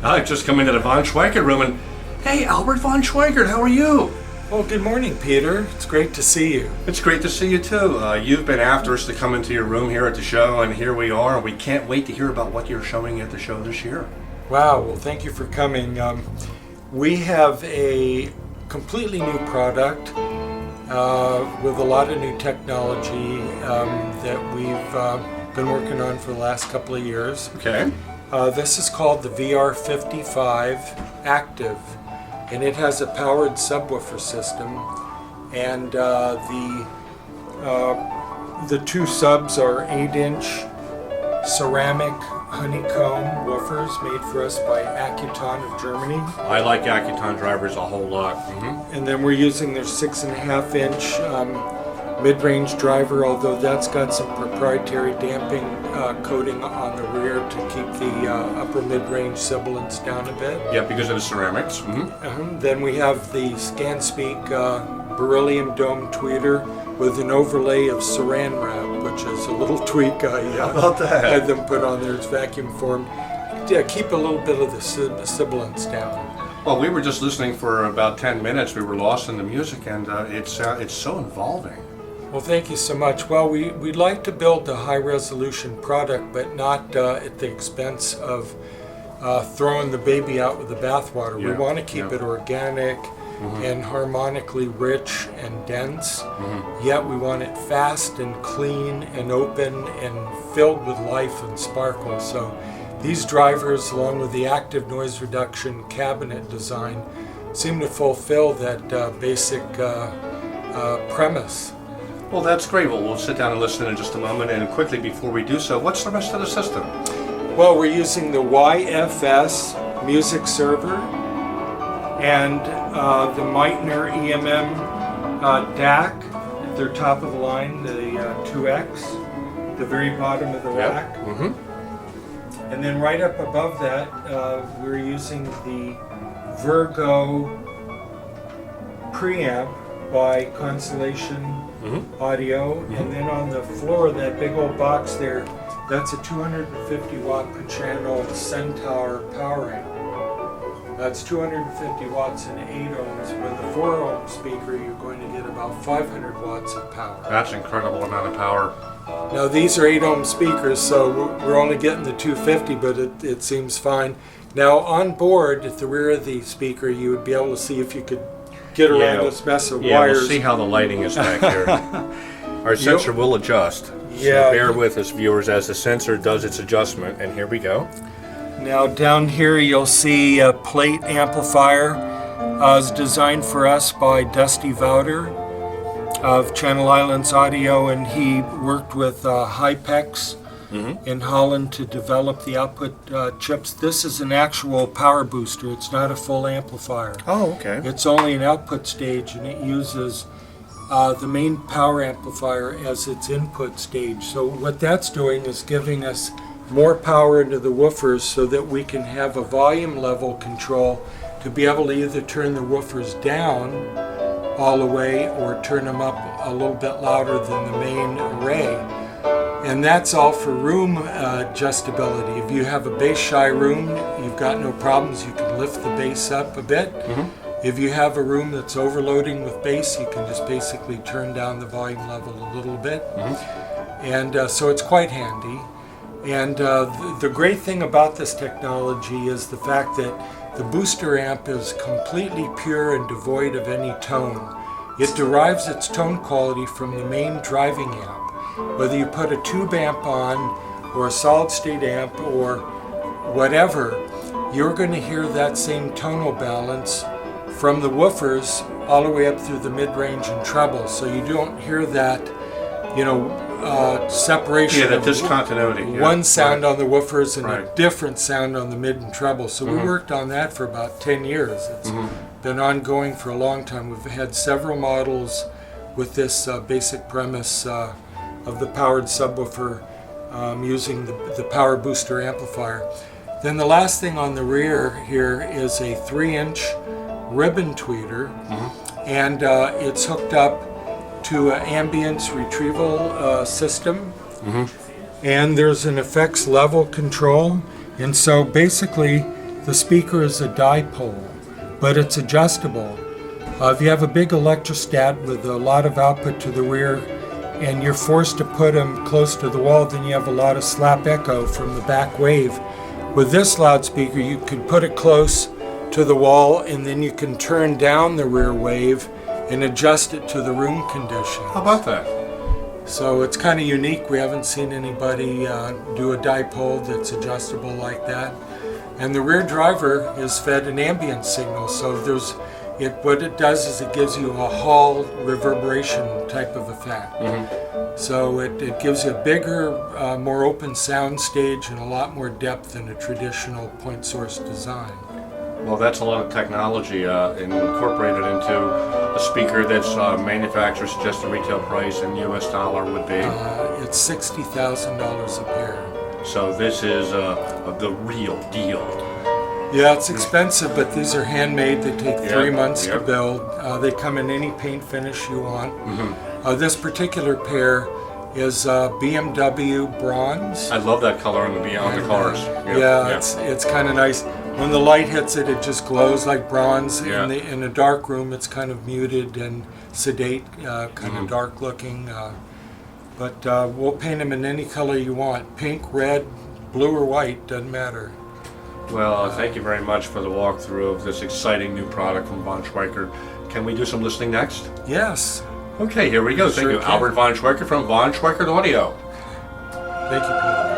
I've just come into the von Schweikert room and, hey, Albert von Schweikert, how are you? Well, good morning, Peter. It's great to see you. It's great to see you too. You've been after us to come into your room here at the show, and here we are. We can't wait to hear about what you're showing at the show this year. Wow, well, thank you for coming. We have a completely new product with a lot of new technology that we've been working on for the last couple of years. Okay. This is called the VR55 Active, and it has a powered subwoofer system, and the two subs are 8-inch ceramic honeycomb woofers made for us by Accuton of Germany. I like Accuton drivers a whole lot. And then we're using their 6.5-inch mid-range driver, although that's got some proprietary damping coating on the rear to keep the upper mid-range sibilance down a bit. Yeah, because of the ceramics. Then we have the ScanSpeak beryllium dome tweeter with an overlay of saran wrap, which is a little tweak I How about that? had them put on there. It's vacuum formed. Yeah, keep a little bit of the sibilance down. Well, we were just listening for about 10 minutes. We were lost in the music, and it's so involving. Well, thank you so much. Well, we'd like to build a high-resolution product, but not at the expense of throwing the baby out with the bathwater. Yeah, We want to keep it organic and harmonically rich and dense, yet we want it fast and clean and open and filled with life and sparkle. So these drivers, along with the active noise reduction cabinet design, seem to fulfill that basic premise. Well, that's great. Well, we'll sit down and listen in just a moment. And quickly, before we do so, what's the rest of the system? Well, we're using the YFS music server and the Meitner EMM DAC. They're top of the line, the 2X, the very bottom of the rack. And then right up above that, we're using the Virgo preamp by Constellation Audio, and then on the floor of that big old box there, that's a 250 watt per channel Centaur power amp. That's 250 watts and 8 ohms. With a 4 ohm speaker, you're going to get about 500 watts of power. That's an incredible amount of power. Now these are 8 ohm speakers, so we're only getting the 250, but it seems fine. Now on board, at the rear of the speaker, you would be able to see if you could get around this mess of wires. We'll see how the lighting is back here. Our sensor will adjust. Yeah. So bear with us, viewers, as the sensor does its adjustment. And here we go. Now down here you'll see a plate amplifier. It's designed for us by Dusty Vouter of Channel Islands Audio, and he worked with Hypex in Holland to develop the output chips. This is an actual power booster. It's not a full amplifier. Oh, okay. It's only an output stage, and it uses the main power amplifier as its input stage. So what that's doing is giving us more power into the woofers so that we can have a volume level control to be able to either turn the woofers down all the way or turn them up a little bit louder than the main array. And that's all for room adjustability. If you have a bass shy room, you've got no problems. You can lift the bass up a bit. If you have a room that's overloading with bass, you can just basically turn down the volume level a little bit. And so it's quite handy. And the great thing about this technology is the fact that the booster amp is completely pure and devoid of any tone. It derives its tone quality from the main driving amp. Whether you put a tube amp on or a solid state amp or whatever, you're going to hear that same tonal balance from the woofers all the way up through the mid-range and treble. So you don't hear that, separation. Yeah, that discontinuity. One sound on the woofers and a different sound on the mid and treble. So we worked on that for about 10 years. It's been ongoing for a long time. We've had several models with this basic premise of the powered subwoofer using the power booster amplifier. Then the last thing on the rear here is a 3-inch ribbon tweeter, and it's hooked up to an ambience retrieval system, and there's an effects level control. And so basically The speaker is a dipole, but it's adjustable. If you have a big electrostat with a lot of output to the rear and you're forced to put them close to the wall, then you have a lot of slap echo from the back wave. With this loudspeaker, you could put it close to the wall and then you can turn down the rear wave and adjust it to the room conditions. How about that? So it's kind of unique. We haven't seen anybody do a dipole that's adjustable like that. And the rear driver is fed an ambient signal, so what it does is it gives you a hall reverberation type of effect. So it gives you a bigger, more open sound stage and a lot more depth than a traditional point source design. Well, that's a lot of technology incorporated into a speaker that's manufacturer suggested retail price in US dollar would be. It's $60,000 a pair. So this is the real deal. Yeah, it's expensive, but these are handmade. They take 3 months to Yep. build. They come in any paint finish you want. This particular pair is BMW bronze. I love that color on the cars. It's kind of nice. When the light hits it, it just glows like bronze. Yeah. In a dark room, it's kind of muted and sedate, kind of dark looking. But we'll paint them in any color you want. Pink, red, blue, or white, doesn't matter. Well, thank you very much for the walkthrough of this exciting new product from von Schweikert. Can we do some listening next? Yes. Okay, here we go. Thank Sure you. can. Albert von Schweikert from Von Schweikert Audio. Thank you, Peter.